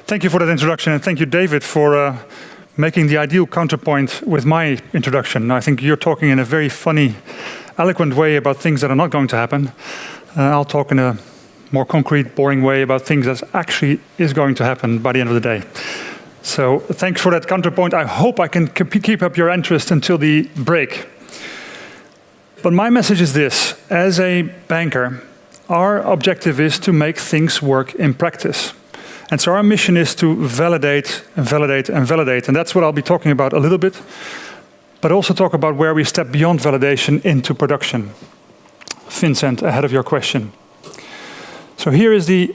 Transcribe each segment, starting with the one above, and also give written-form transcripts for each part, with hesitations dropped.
Thank you for that introduction, and thank you, David, for making the ideal counterpoint with my introduction. I think you're talking in a very funny, eloquent way about things that are not going to happen. I'll talk in a more concrete, boring way about things that actually is going to happen by the end of the day. So thanks for that counterpoint. I hope I can keep up your interest until the break. But my message is this: as a banker, our objective is to make things work in practice. And so our mission is to validate and validate and validate. And that's what I'll be talking about a little bit, but also talk about where we step beyond validation into production. Vincent, ahead of your question. So here is the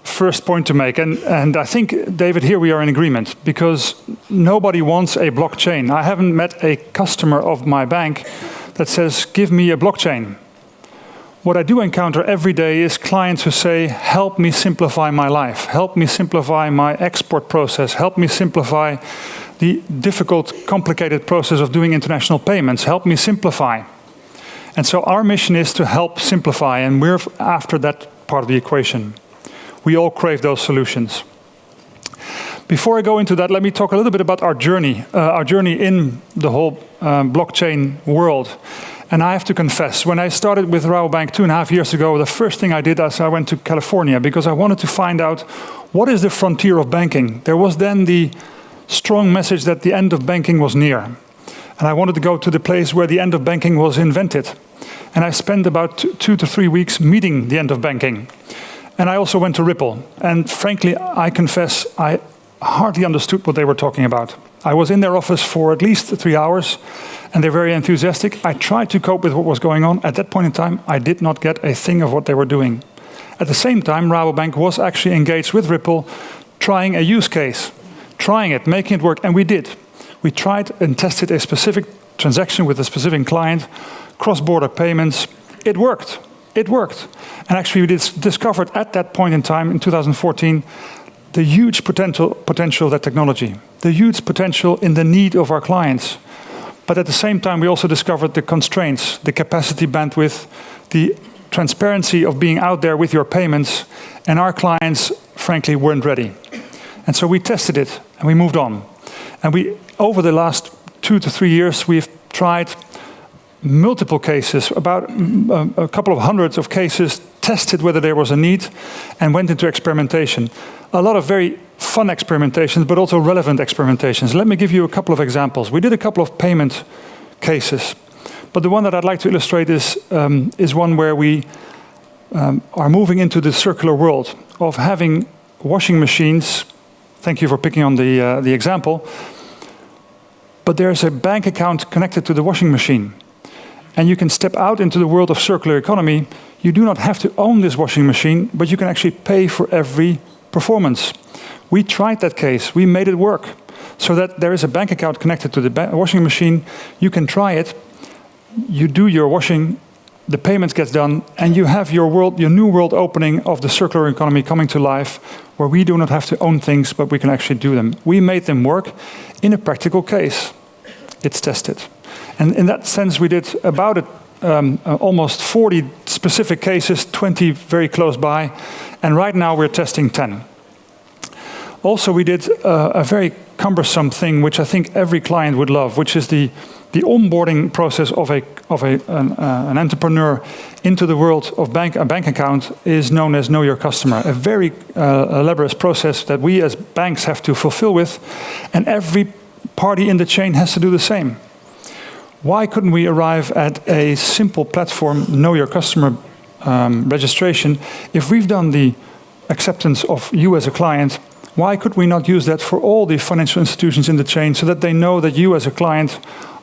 first point to make. And I think, David, here we are in agreement, because nobody wants a blockchain. I haven't met a customer of my bank that says, give me a blockchain. What I do encounter every day is clients who say, help me simplify my life, help me simplify my export process, help me simplify the difficult, complicated process of doing international payments, help me simplify. And so our mission is to help simplify, and we're after that part of the equation. We all crave those solutions. Before I go into that, let me talk a little bit about our journey in the whole blockchain world. And I have to confess, when I started with Rabobank 2.5 years ago, the first thing I did is I went to California because I wanted to find out what is the frontier of banking. There was then the strong message that the end of banking was near. And I wanted to go to the place where the end of banking was invented. And I spent about 2 to 3 weeks meeting the end of banking. And I also went to Ripple. And frankly, I confess, I hardly understood what they were talking about. I was in their office for at least 3 hours, and they're very enthusiastic. I tried to cope with what was going on. At that point in time, I did not get a thing of what they were doing. At the same time, Rabobank was actually engaged with Ripple, trying a use case, trying it, making it work, and we did. We tried and tested a specific transaction with a specific client, cross-border payments. It worked. It worked. And actually, we discovered at that point in time, in 2014, the huge potential of that technology, the huge potential in the need of our clients. But at the same time, we also discovered the constraints, the capacity bandwidth, the transparency of being out there with your payments, and our clients, frankly, weren't ready. And so we tested it, and we moved on. And over the last 2 to 3 years, we've tried multiple cases, about a couple of hundreds of cases, tested whether there was a need, and went into experimentation. A lot of very fun experimentations, but also relevant experimentations. Let me give you a couple of examples. We did a couple of payment cases, but the one that I'd like to illustrate is one where we are moving into the circular world of having washing machines. Thank you for picking on the example. But there's a bank account connected to the washing machine. And you can step out into the world of circular economy. You do not have to own this washing machine, but you can actually pay for every performance. We tried that case. We made it work. So that there is a bank account connected to the washing machine. You can try it. You do your washing. The payment gets done. And you have your new world opening of the circular economy coming to life, where we do not have to own things, but we can actually do them. We made them work in a practical case. It's tested. And in that sense, we did about almost 40 specific cases, 20 very close by, and right now we're testing 10. Also, we did a very cumbersome thing, which I think every client would love, which is the onboarding process of an entrepreneur into the world of a bank account is known as Know Your Customer, a very elaborate process that we as banks have to fulfill with, and every party in the chain has to do the same. Why couldn't we arrive at a simple platform, Know Your Customer registration? If we've done the acceptance of you as a client, why could we not use that for all the financial institutions in the chain so that they know that you as a client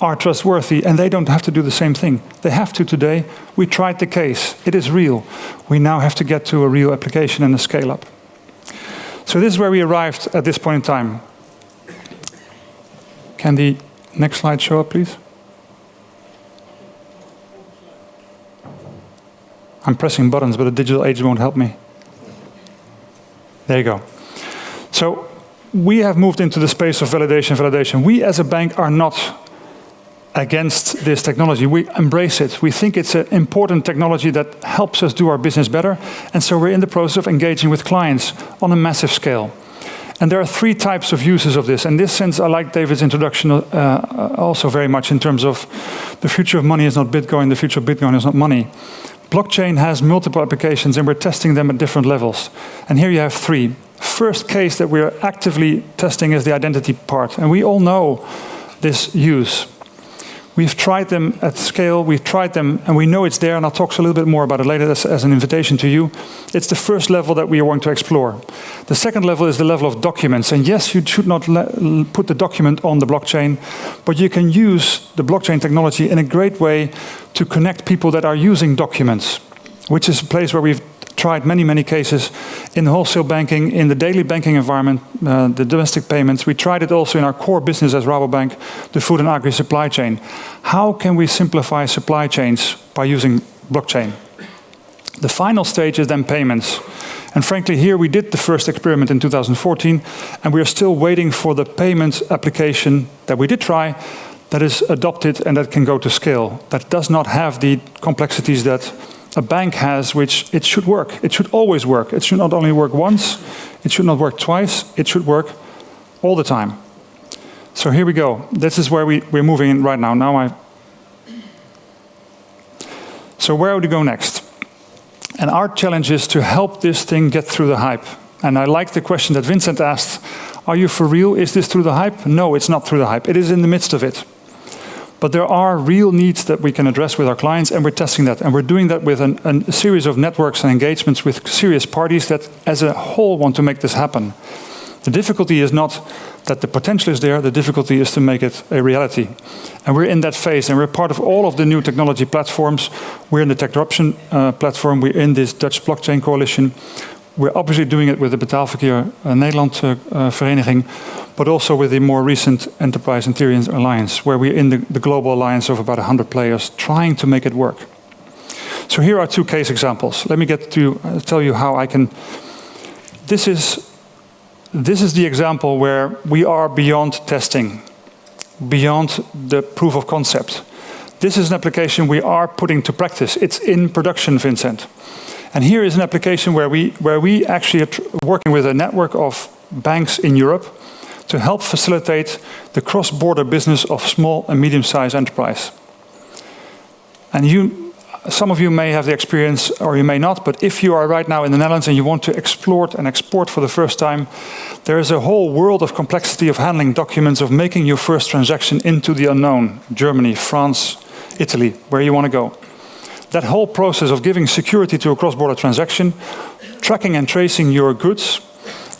are trustworthy and they don't have to do the same thing? They have to today. We tried the case. It is real. We now have to get to a real application and a scale up. So this is where we arrived at this point in time. Can the next slide show up, please? I'm pressing buttons, but the digital age won't help me. There you go. So we have moved into the space of validation. We as a bank are not against this technology. We embrace it. We think it's an important technology that helps us do our business better. And so we're in the process of engaging with clients on a massive scale. And there are three types of uses of this. In this sense, I like David's introduction also very much in terms of the future of money is not Bitcoin, the future of Bitcoin is not money. Blockchain has multiple applications and we're testing them at different levels. And here you have three. First case that we're actively testing is the identity part. And we all know this use. We've tried them at scale, we've tried them, and we know it's there, and I'll talk a little bit more about it later as an invitation to you. It's the first level that we want to explore. The second level is the level of documents, and yes, you should not put the document on the blockchain, but you can use the blockchain technology in a great way to connect people that are using documents, which is a place where we've tried many, many cases in wholesale banking, in the daily banking environment, the domestic payments. We tried it also in our core business as Rabobank, the food and agri supply chain. How can we simplify supply chains by using blockchain? The final stage is then payments. And frankly, here we did the first experiment in 2014, and we are still waiting for the payment application that we did try, that is adopted and that can go to scale. That does not have the complexities that a bank has, which it should work. It should always work. It should not only work once, it should not work twice, it should work all the time. So here we go. This is where we're moving in right now. So where would we go next? And our challenge is to help this thing get through the hype. And I like the question that Vincent asked, are you for real? Is this through the hype? No, it's not through the hype. It is in the midst of it. But there are real needs that we can address with our clients, and we're testing that. And we're doing that with a series of networks and engagements with serious parties that as a whole want to make this happen. The difficulty is not that the potential is there, the difficulty is to make it a reality. And we're in that phase, and we're part of all of the new technology platforms. We're in the Techruption platform, we're in this Dutch blockchain coalition. We're obviously doing it with the Betaalverkeer Nederland vereniging, but also with the more recent Enterprise Interior Alliance, where we're in the global alliance of about 100 players trying to make it work. So here are two case examples. Let me get to tell you how I can. This is the example where we are beyond testing, beyond the proof of concept. This is an application we are putting to practice. It's in production, Vincent. And here is an application where we actually are working with a network of banks in Europe to help facilitate the cross-border business of small and medium-sized enterprise. And some of you may have the experience, or you may not, but if you are right now in the Netherlands and you want to explore and export for the first time, there is a whole world of complexity of handling documents, of making your first transaction into the unknown, Germany, France, Italy, where you want to go. That whole process of giving security to a cross-border transaction, tracking and tracing your goods,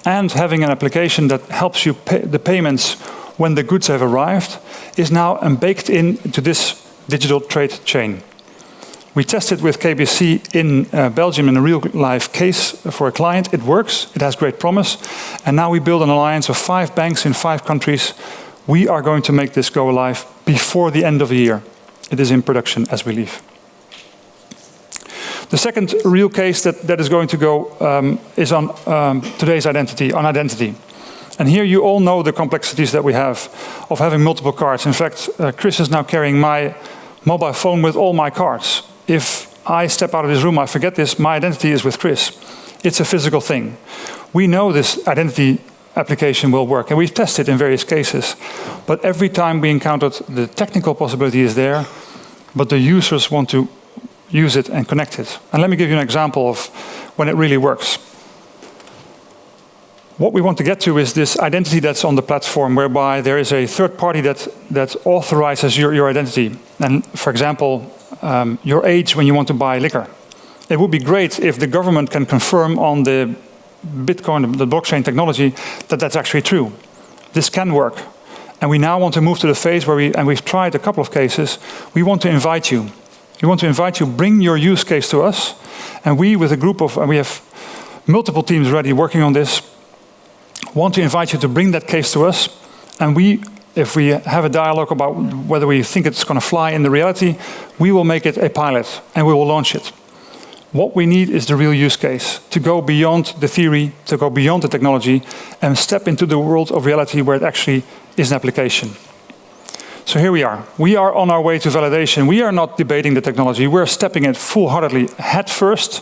and having an application that helps you pay the payments when the goods have arrived, is now baked into this digital trade chain. We tested with KBC in Belgium in a real-life case for a client. It works, it has great promise, and now we build an alliance of 5 banks in 5 countries. We are going to make this go live before the end of the year. It is in production as we leave. The second real case that is going to go is on today's identity, on identity. And here you all know the complexities that we have of having multiple cards. In fact, Chris is now carrying my mobile phone with all my cards. If I step out of this room, I forget this, my identity is with Chris. It's a physical thing. We know this identity application will work, and we've tested in various cases. But every time we encountered the technical possibility is there, but the users want to use it and connect it. And let me give you an example of when it really works. What we want to get to is this identity that's on the platform, whereby there is a third party that authorizes your identity. And for example, your age when you want to buy liquor. It would be great if the government can confirm on the Bitcoin, the blockchain technology, that that's actually true. This can work. And we now want to move to the phase where we've tried a couple of cases, we want to invite you. We want to invite you, bring your use case to us, and we, with a group of, and we have multiple teams already working on this, want to invite you to bring that case to us, and we, if we have a dialogue about whether we think it's going to fly in the reality, we will make it a pilot, and we will launch it. What we need is the real use case, to go beyond the theory, to go beyond the technology, and step into the world of reality where it actually is an application. So here we are. We are on our way to validation. We are not debating the technology. We're stepping it full-heartedly head first,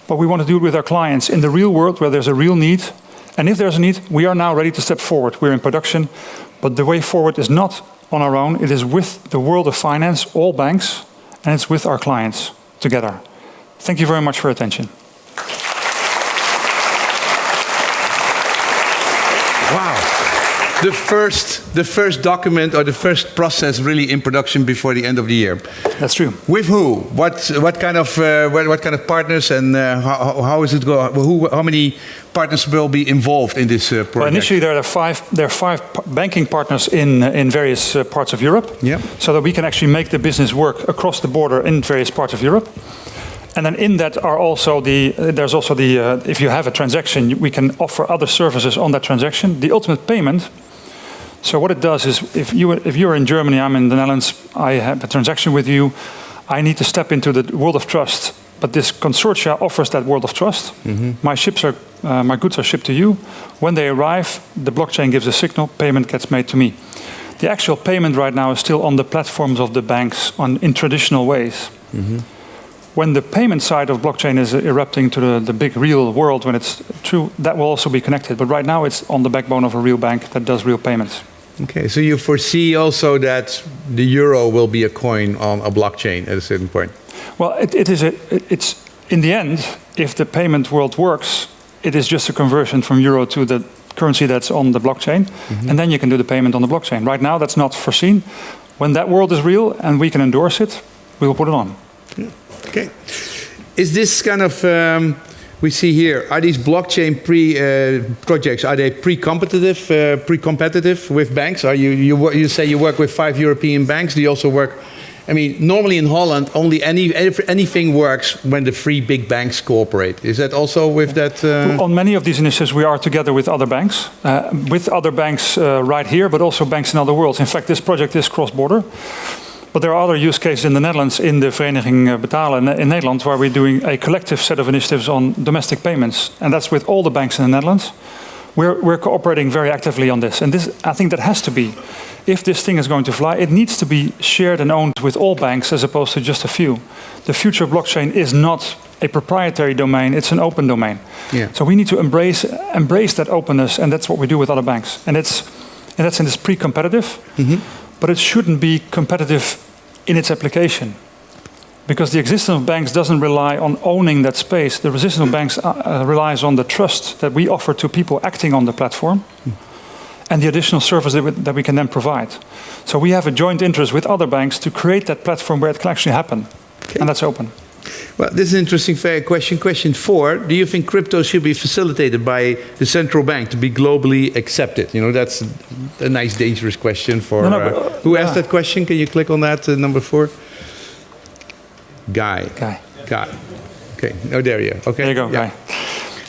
but we want to do it with our clients in the real world where there's a real need, And if there's a need, we are now ready to step forward. We're in production, but the way forward is not on our own. It is with the world of finance, all banks, and it's with our clients together. Thank you very much for your attention. Wow. The first document or the first process really in production before the end of the year. That's true. With who? What kind of partners, and how is it going? How many partners will be involved in this project? Well, initially there are five banking partners in various parts of Europe. Yeah. So that we can actually make the business work across the border in various parts of Europe. And then in that are also there's also if you have a transaction, we can offer other services on that transaction. The ultimate payment. So what it does is, if you're in Germany, I'm in the Netherlands, I have a transaction with you, I need to step into the world of trust. But this consortia offers that world of trust. Mm-hmm. My goods are shipped to you. When they arrive, the blockchain gives a signal, payment gets made to me. The actual payment right now is still on the platforms of the banks in traditional ways. Mm-hmm. When the payment side of blockchain is erupting to the big real world, when it's true, that will also be connected. But right now it's on the backbone of a real bank that does real payments. Okay, so you foresee also that the euro will be a coin on a blockchain at a certain point? Well, it's in the end, if the payment world works, it is just a conversion from euro to the currency that's on the blockchain, mm-hmm. and then you can do the payment on the blockchain. Right now, that's not foreseen. When that world is real and we can endorse it, we will put it on. Yeah. Okay. Is this kind of, we see here, are these blockchain projects, are they pre-competitive with banks? Are you say you work with 5 European banks, do you also work, I mean, normally in Holland, only anything works when the 3 big banks cooperate. Is that also with that? On many of these initiatives, we are together with other banks right here, but also banks in other worlds. In fact, this project is cross-border. But there are other use cases in the Netherlands, in the Vereniging Betalen in Nederland, where we're doing a collective set of initiatives on domestic payments. And that's with all the banks in the Netherlands. We're cooperating very actively on this. And I think that has to be. If this thing is going to fly, it needs to be shared and owned with all banks as opposed to just a few. The future of blockchain is not a proprietary domain, it's an open domain. Yeah. So we need to embrace that openness, and that's what we do with other banks. And in that sense, it's pre-competitive. Mm-hmm. But it shouldn't be competitive in its application, because the existence of banks doesn't rely on owning that space. The existence of banks relies on the trust that we offer to people acting on the platform, and the additional service that we can then provide. So we have a joint interest with other banks to create that platform where it can actually happen, okay. And that's open. Well, this is an interesting question. Question 4, do you think crypto should be facilitated by the central bank to be globally accepted? You know, that's a nice, dangerous question for... who asked that question? Can you click on that, number 4? Guy. Okay, oh, there you go. Okay. There you go, yeah. Guy.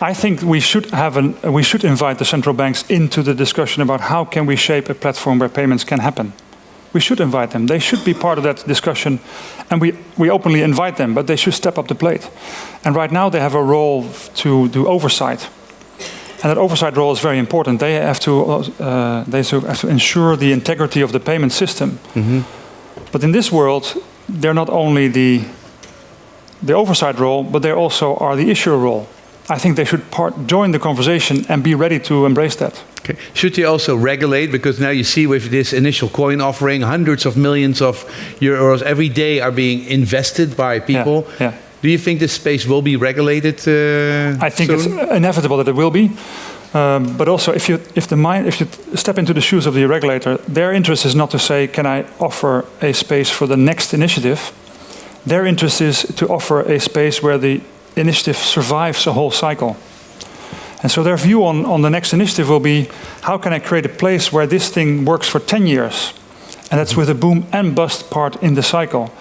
I think we should invite the central banks into the discussion about how can we shape a platform where payments can happen. We should invite them. They should be part of that discussion, and we openly invite them, but they should step up the plate. And right now they have a role to do oversight. And that oversight role is very important. They have to ensure the integrity of the payment system. Mm-hmm. But in this world, they're not only the oversight role, but they also are the issuer role. I think they should join the conversation and be ready to embrace that. Okay. Should they also regulate? Because now you see with this initial coin offering, hundreds of millions of euros every day are being invested by people. Yeah. Do you think this space will be regulated I think soon? It's inevitable that it will be. But also, if you step into the shoes of the regulator, their interest is not to say, can I offer a space for the next initiative? Their interest is to offer a space where the initiative survives a whole cycle. And so their view on the next initiative will be, how can I create a place where this thing works for 10 years? And that's with a boom and bust part in the cycle.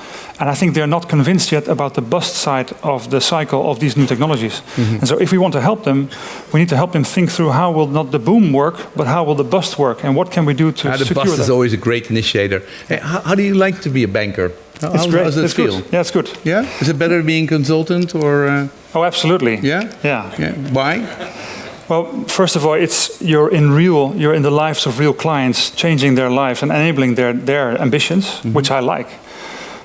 And I think they're not convinced yet about the bust side of the cycle of these new technologies. Mm-hmm. And so if we want to help them, we need to help them think through how will not the boom work, but how will the bust work? And what can we do to secure that? The bust is always a great initiator. Hey, how do you like to be a banker? It's great. How does it feel? Good. Yeah, it's good. Yeah? Is it better being consultant or? Oh, absolutely. Yeah? Yeah. Why? Well, first of all, you're in the lives of real clients, changing their lives and enabling their ambitions, mm-hmm. which I like.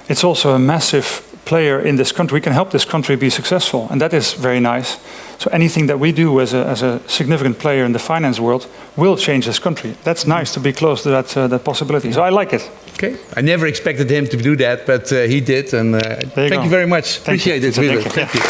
It's also a massive player in this country. We can help this country be successful, and that is very nice. So anything that we do as a significant player in the finance world will change this country. That's nice to be close to that possibility. So I like it. Okay. I never expected him to do that, but he did. And thank you very much. Appreciate it. Really. Thank you.